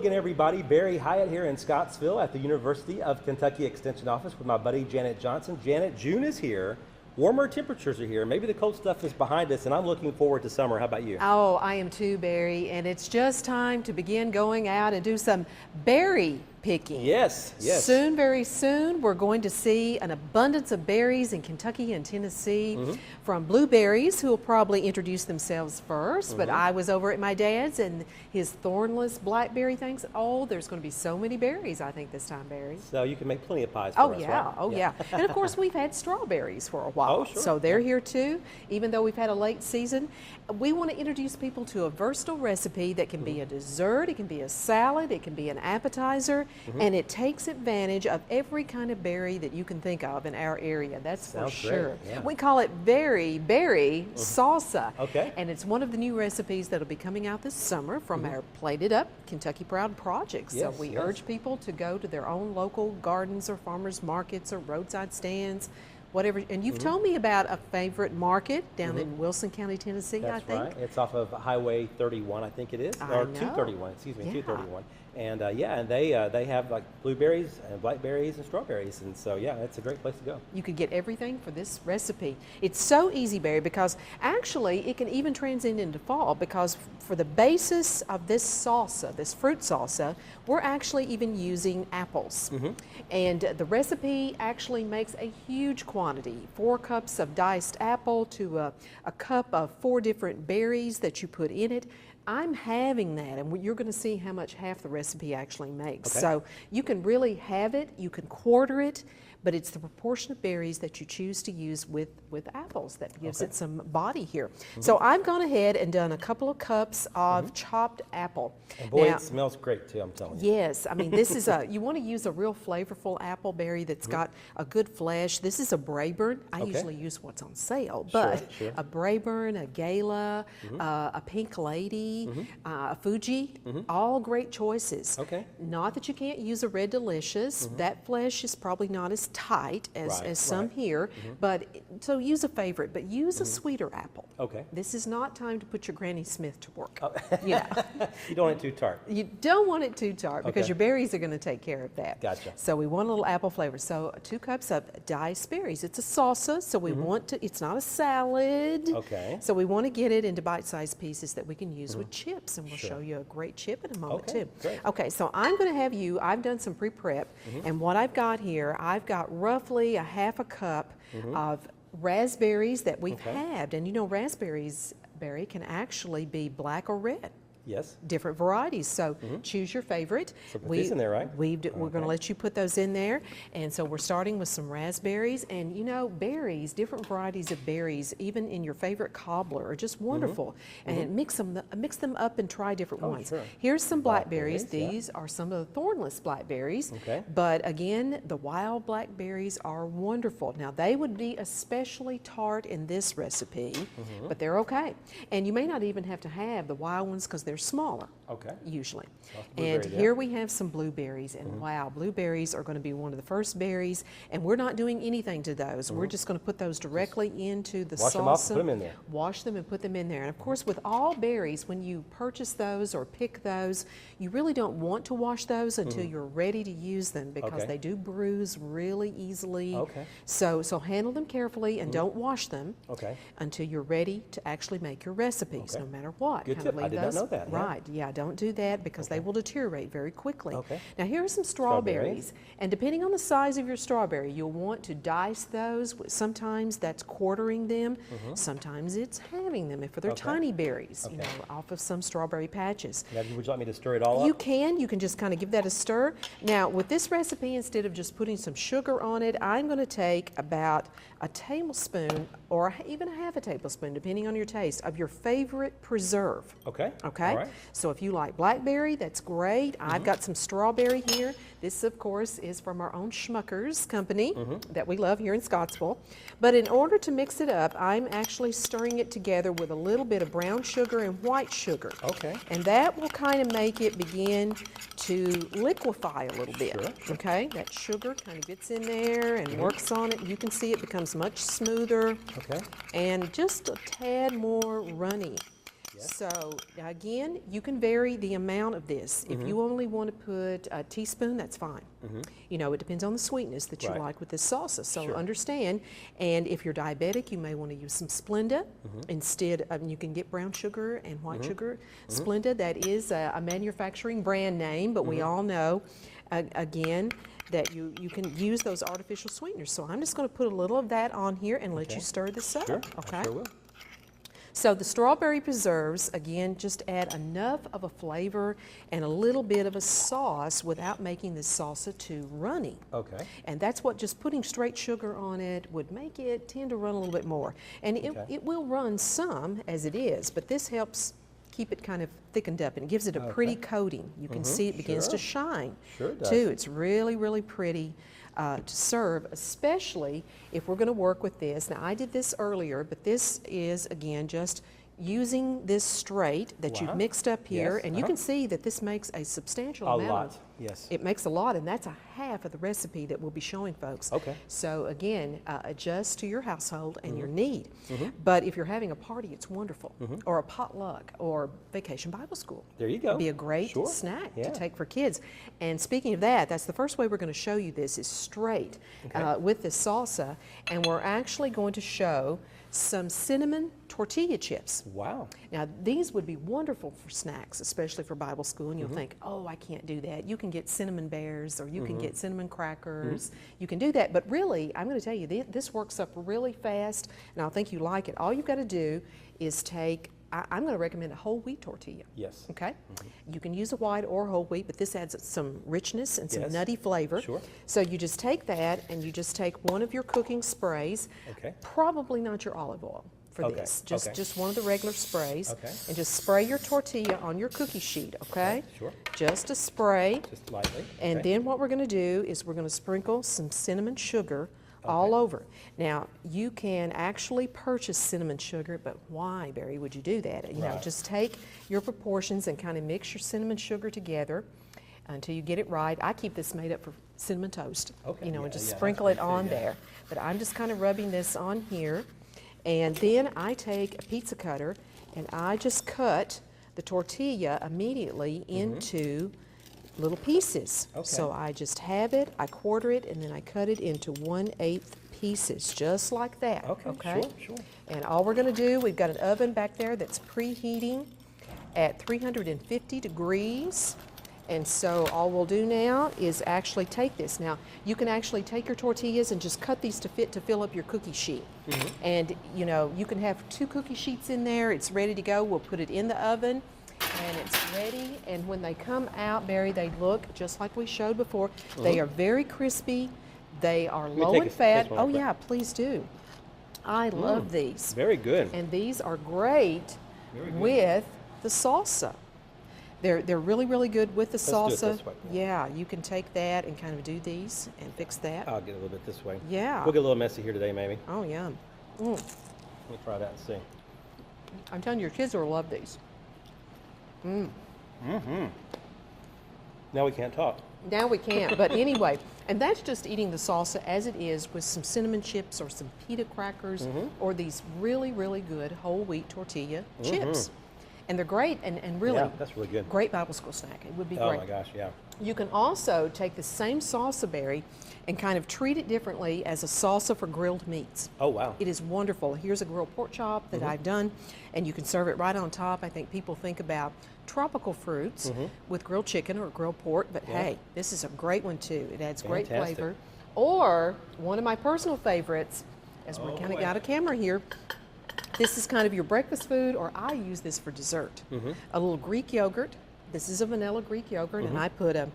again, everybody. Barry Hyatt here in Scottsville at the University of Kentucky Extension Office with my buddy Janet Johnson. Janet, June is here. Warmer temperatures are here. Maybe the cold stuff is behind us, and I'm looking forward to summer. How about you? Oh, I am too, Barry. And it's just time to begin going out and do some berry picking. Yes, yes. Soon, very soon, we're going to see an abundance of berries in Kentucky and Tennessee from blueberries, who will probably introduce themselves first. But I was over at my dad's and his thornless blackberry things. Oh, there's going to be so many berries, I think, this time, Barry. So you can make plenty of pies for us, yeah, right? oh yeah. And of course, we've had strawberries for a while. Oh, sure. So they're here too, even though we've had a late season. We want to introduce people to a versatile recipe that can be a dessert, it can be a salad, it can be an appetizer, and it takes advantage of every kind of berry that you can think of in our area. That's Sounds for sure. great, yeah. We call it berry salsa. Okay. And it's one of the new recipes that'll be coming out this summer from our Plated Up Kentucky Proud project. So Yes, we yes. urge people to go to their own local gardens or farmers markets or roadside stands, whatever. And you've told me about a favorite market down in Wilson County, Tennessee, That's I think. right. It's off of Highway 31, I think it is, I or know. 231. Excuse me, Yeah. 231. And yeah, and they have like blueberries and blackberries and strawberries, and so yeah, it's a great place to go. You could get everything for this recipe. It's so easy, Barry, because actually it can even transcend into fall, because for the basis of this salsa, this fruit salsa, we're actually even using apples. And the recipe actually makes a huge quantity, 4 cups of diced apple to a cup of 4 different berries that you put in it. I'm having that, and you're going to see how much half the recipe actually makes. Okay. So you can really have it, you can quarter it, but it's the proportion of berries that you choose to use with apples that gives it some body here. So I've gone ahead and done a couple of cups of chopped apple. And boy, Now, it smells great too, I'm telling you. yes, I mean, this is you want to use a real flavorful apple berry that's got a good flesh. This is a Braeburn. I usually use what's on sale, but Sure. a Braeburn, a Gala, a Pink Lady, a Fuji, all great choices. Okay. Not that you can't use a Red Delicious. That flesh is probably not as tight as some here, but so use a favorite, but use a sweeter apple. Okay. This is not time to put your Granny Smith to work. Oh. You know. You don't want it too tart. You don't want it too tart because Okay. your berries are going to take care of that. Gotcha. So we want a little apple flavor. So 2 cups of diced berries. It's a salsa, so we want to, it's not a salad. Okay. So we want to get it into bite-sized pieces that we can use with chips, and we'll show you a great chip in a moment Okay, too. great. Okay, so I'm going to have you, I've done some pre-prep, and what I've got here, I've got roughly a half a cup of raspberries that we've halved. And you know, raspberries, Barry, can actually be black or red. Yes. Different varieties, so choose your favorite. So put these in there, right? We're going to let you put those in there, and so we're starting with some raspberries. And you know, berries, different varieties of berries, even in your favorite cobbler, are just wonderful. And mix them up and try different ones. Sure. Here's some blackberries. Blackberries, yeah. These are some of the thornless blackberries. Okay. But again, the wild blackberries are wonderful. Now they would be especially tart in this recipe, but they're okay. And you may not even have to have the wild ones because they're smaller. Okay. Usually. blueberry And there. here we have some blueberries, and wow, blueberries are going to be one of the first berries, and we're not doing anything to those. We're just going to put those directly into the Wash salsa. them off and put them in there. Wash them and put them in there. And of course, with all berries, when you purchase those or pick those, you really don't want to wash those until you're ready to use them, because Okay. they do bruise really easily. Okay. So handle them carefully and don't wash them Okay. until you're ready to actually make your recipes, Okay. no matter what. Good Kind of tip. I leave did not those- know that, yeah. Right, yeah, don't do that because they will deteriorate very quickly. Okay. Now here are some strawberries, and depending on the size of your strawberry, you'll want to dice those. Sometimes that's quartering them, sometimes it's halving them if they're Okay. tiny berries, you Okay. know, off of some strawberry patches. Now, would you like me to stir it all up? You can just kind of give that a stir. Now with this recipe, instead of just putting some sugar on it, I'm going to take about a tablespoon or even a half a tablespoon, depending on your taste, of your favorite preserve. Okay. Okay, All right. so if you like blackberry, that's great. I've got some strawberry here. This, of course, is from our own Schmucker's company that we love here in Scottsville. But in order to mix it up, I'm actually stirring it together with a little bit of brown sugar and white sugar. Okay. And that will kind of make it begin to liquefy a little bit. Sure. Okay, that sugar kind of gets in there and works on it. You can see it becomes much smoother Okay. and just a tad more runny. Yes. So again, you can vary the amount of this. If you only want to put a teaspoon, that's fine. You know, it depends on the sweetness that you Right. like with this salsa. So Sure. understand, and if you're diabetic, you may want to use some Splenda instead. You can get brown sugar and white sugar. Splenda, that is a manufacturing brand name, but we all know, again, that you can use those artificial sweeteners. So I'm just going to put a little of that on here and let you stir this up. Sure, Okay. I sure will. So the strawberry preserves, again, just add enough of a flavor and a little bit of a sauce without making this salsa too runny. Okay. And that's what just putting straight sugar on it would make it tend to run a little bit more. And it will run some as it is, but this helps keep it kind of thickened up and it gives it a pretty coating. You can see it begins to shine Sure it does. too. It's really, really pretty to serve, especially if we're going to work with this. Now, I did this earlier, but this is, again, just using this straight that you've mixed up here, Yes, and you can see that this makes a substantial A amount. lot, yes. It makes a lot, and that's a half of the recipe that we'll be showing folks. Okay. So again, adjust to your household and your need. But if you're having a party, it's wonderful, or a potluck, or vacation Bible school. There you go. It'd be a great Sure. snack Yeah. to take for kids. And speaking of that, that's the first way we're going to show you this is straight with this salsa, and we're actually going to show some cinnamon tortilla chips. Wow. Now, these would be wonderful for snacks, especially for Bible school, and you'll think, oh, I can't do that. You can get cinnamon bears, or you can get cinnamon crackers. You can do that, but really, I'm going to tell you, this works up really fast, and I think you like it. All you've got to do is take, I'm going to recommend a whole wheat tortilla. Yes. Okay? You can use a white or whole wheat, but this adds some richness and some Yes. nutty flavor. Sure. So you just take that, and you just take one of your cooking sprays, Okay. probably not your olive oil for Okay, this, just okay. just one of the regular sprays, Okay. and just spray your tortilla on your cookie sheet, okay? Sure. Just a spray, Just lightly. and okay. then what we're going to do is we're going to sprinkle some cinnamon sugar all over. Now, you can actually purchase cinnamon sugar, but why, Barry, would you do that? You know, Right. just take your proportions and kind of mix your cinnamon sugar together until you get it right. I keep this made up for cinnamon toast, Okay, you know, yeah, and just yeah, sprinkle that's it pretty on good, yeah. there. But I'm just kind of rubbing this on here. And then I take a pizza cutter and I just cut the tortilla immediately into little pieces. Okay. So I just have it, I quarter it, and then I cut it into 1/8 pieces, just like that. Okay, sure. And all we're going to do, we've got an oven back there that's preheating at 350 degrees. And so all we'll do now is actually take this. Now, you can actually take your tortillas and just cut these to fill up your cookie sheet. And, you know, you can have 2 cookie sheets in there. It's ready to go. We'll put it in the oven, and it's ready. And when they come out, Barry, they look just like we showed before. They are very crispy. They are me low take in a fat. taste one Oh, real quick. yeah, please do. I love these. Very good. And these are great Very good. with the salsa. They're really, really good with the Let's do salsa. it this way. Yeah, you can take that and kind of do these and fix that. I'll get a little bit this way. Yeah. We'll get a little messy here today, maybe. Oh, yeah. Let me try that and see. I'm telling you, your kids will love these. Now we can't talk. Now we can't, but anyway, and that's just eating the salsa as it is with some cinnamon chips or some pita crackers or these really, really good whole wheat tortilla chips. And they're great and really Yeah, that's really good. great Bible school snack. It would be Oh great. my gosh, yeah. You can also take the same salsa berry and kind of treat it differently as a salsa for grilled meats. Oh wow. It is wonderful. Here's a grilled pork chop that I've done, and you can serve it right on top. I think people think about tropical fruits with grilled chicken or grilled pork, but hey, this is a great one too. It adds great Fantastic. flavor. Or one of my personal favorites, as we kind of boy. got a camera here, this is kind of your breakfast food, or I use this for dessert. A little Greek yogurt. This is a vanilla Greek yogurt, and I put a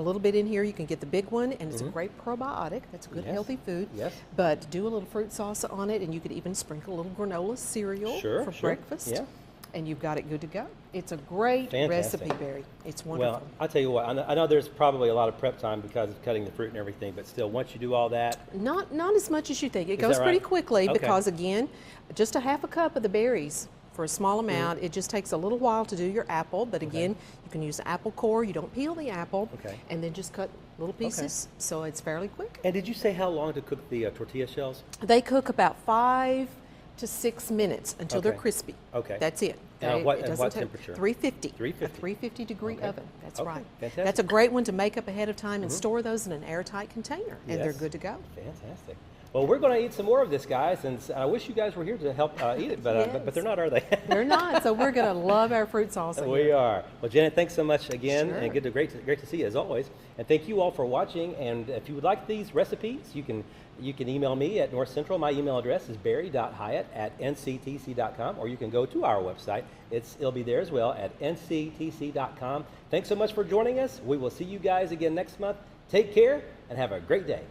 little bit in here. You can get the big one, and it's a great probiotic. That's a good, Yes. healthy food. Yes. But do a little fruit salsa on it, and you could even sprinkle a little granola cereal Sure, for sure. breakfast. Yeah. And you've got it good to go. It's a great Fantastic. recipe, Barry. It's wonderful. Well, I'll tell you what, I know there's probably a lot of prep time because of cutting the fruit and everything, but still, once you do all that, Not as much as you think. It Is goes that pretty right? quickly Okay. because, again, just a half a cup of the berries for a small amount. It just takes a little while to do your apple, but again, you can use the apple core. You don't peel the apple, Okay. and then just cut little pieces, so it's fairly quick. and did you say how long to cook the tortilla shells? They cook about 5 to 6 minutes until they're Okay. crispy. Okay. That's it. And what doesn't take temperature? 350. 350. A 350 degree Okay. oven. That's Okay, right. fantastic. That's a great one to make up ahead of time and store those in an airtight container, and they're Yes. good to go. Fantastic. Well, we're going to eat some more of this, guys, and I wish you guys were here to help eat it, but Yes. they're not, are they? They're not, so we're going to love our fruit salsa. We here. are. Well, Janet, thanks so much again, Sure. and great to see you as always. And thank you all for watching. And if you would like these recipes, you can email me at North Central. My email address is barry.hyatt@nctc.com, or you can go to our website. It'll be there as well at nctc.com. Thanks so much for joining us. We will see you guys again next month. Take care and have a great day.